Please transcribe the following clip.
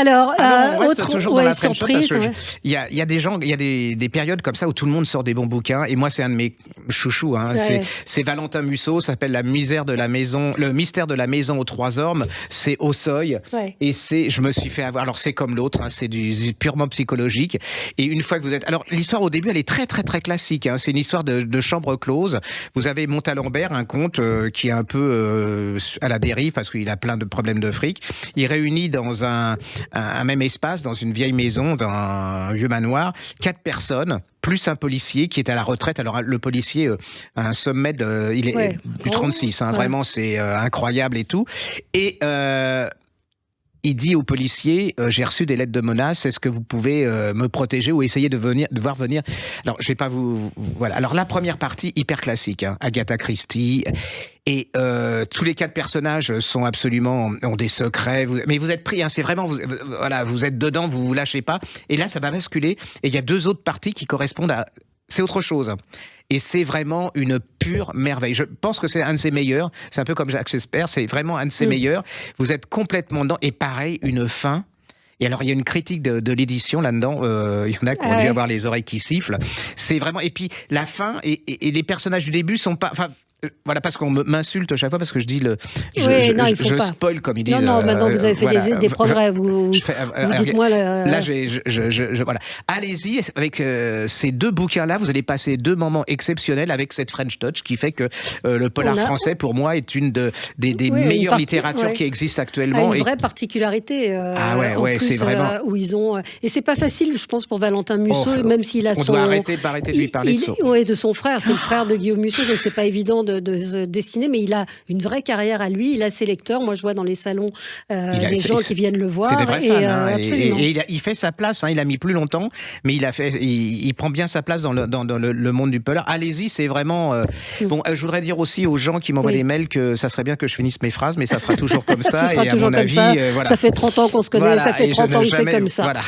Alors, on reste autre toujours dans la French Shop parce surprise. que il y a des gens, il y a des périodes comme ça où tout le monde sort des bons bouquins. Et moi, c'est un de mes chouchous. Hein. Ouais. C'est Valentin Musso, ça s'appelle Le mystère de la maison aux trois ormes. C'est au seuil. Ouais. Et je me suis fait avoir. Alors c'est comme l'autre, hein, c'est du purement psychologique. Et une fois que vous êtes, alors l'histoire au début, elle est très très très classique. Hein. C'est une histoire de chambre close. Vous avez Montalembert, un comte qui est un peu à la dérive parce qu'il a plein de problèmes de fric. Il réunit dans un même espace, dans une vieille maison, dans un vieux manoir, 4 personnes. Plus un policier qui est à la retraite. Alors le policier a un sommet il est du 36. Hein, vraiment, c'est incroyable et tout. Et il dit au policier, j'ai reçu des lettres de menaces, est-ce que vous pouvez me protéger ou essayer de voir venir. Alors, je vais pas voilà. Alors, la première partie, hyper classique, hein, Agatha Christie. Et tous les 4 personnages ont des secrets. Mais vous êtes pris, hein, c'est vraiment, voilà, vous êtes dedans, vous vous lâchez pas. Et là, ça va basculer. Et il y a 2 autres parties qui correspondent à... C'est autre chose. Et c'est vraiment une pure merveille. Je pense que c'est un de ses meilleurs. C'est un peu comme Jacques Chespère. C'est vraiment un de ses meilleurs. Vous êtes complètement dedans. Et pareil, une fin. Et alors, il y a une critique de l'édition là-dedans. Il y en a qui ont dû avoir les oreilles qui sifflent. C'est vraiment... Et puis, la fin et les personnages du début sont pas... Enfin, voilà, parce qu'on m'insulte à chaque fois parce que je dis je spoil comme ils disent. Non, maintenant vous avez fait des progrès. Vous dites-moi. Là, voilà. Allez-y avec ces 2 bouquins-là, vous allez passer 2 moments exceptionnels avec cette French Touch qui fait que le polar français, pour moi, est une des meilleures littératures qui existent actuellement. Une vraie particularité. C'est vraiment où ils ont. Et c'est pas facile, je pense, pour Valentin Musso, même s'il a on doit arrêter de lui parler de ça. Oui, de son frère. C'est le frère de Guillaume Musso, donc c'est pas évident de se dessiner, mais il a une vraie carrière à lui. Il a ses lecteurs. Moi, je vois dans les salons des gens qui viennent le voir. C'est des vrais fans. Absolument. Et il fait sa place. Hein, il a mis plus longtemps, mais il prend bien sa place dans le monde du polar. Allez-y, c'est vraiment... Bon, je voudrais dire aussi aux gens qui m'envoient des mails que ça serait bien que je finisse mes phrases, mais ça sera toujours comme ça. Ce sera et toujours à mon comme avis, ça. Voilà. Ça fait 30 ans qu'on se connaît, ça fait 30 ans que c'est comme ça. Voilà.